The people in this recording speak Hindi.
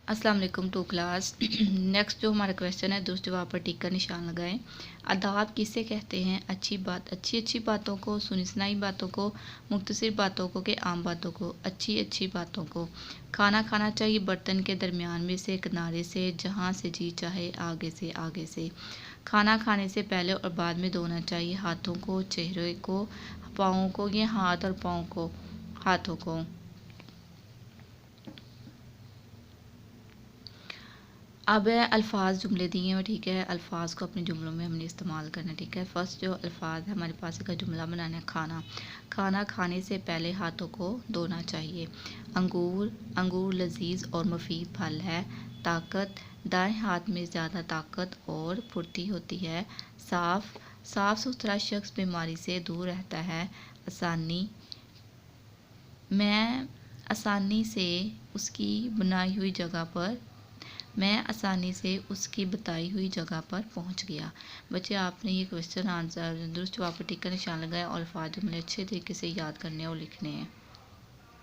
अस्सलाम वालेकुम टू क्लास। नेक्स्ट जो हमारा क्वेश्चन है, दुरुस्त जवाब पर टिक का निशान लगाएं। आदाब किसे कहते हैं? अच्छी बात, अच्छी अच्छी बातों को, सुनी सुनाई बातों को, मुख्तसर बातों को, के आम बातों को, अच्छी अच्छी बातों को। खाना खाना चाहिए बर्तन के दरमियान में से, किनारे से, जहाँ से जी चाहे, आगे से आगे से। खाना खाने से पहले और बाद में धोना चाहिए हाथों को, चेहरे को, पाँवों को, ये हाथ और पाँव को, हाथों को। अब है अल्फ़ाज जुमले दिए हैं, ठीक है। अल्फ़ाज को अपने जुमलों में हमने इस्तेमाल करना है, ठीक है। फर्स्ट जो अल्फ़ाज है हमारे पास का जुमला बनाना है, खाना। खाना खाने से पहले हाथों को धोना चाहिए। अंगूर, अंगूर लजीज और मुफीद फल है। ताकत, दाएं हाथ में ज़्यादा ताकत और फुर्ती होती है। साफ, साफ सुथरा शख्स बीमारी से दूर रहता है। आसानी, मैं आसानी से उसकी बनाई हुई जगह पर मैं आसानी से उसकी बताई हुई जगह पर पहुंच गया। बच्चे, आपने ये क्वेश्चन आंसर दुरुस्त जवाब पर टिक का निशान लगाया और अल्फाज जुमले अच्छे तरीके से याद करने और लिखने हैं।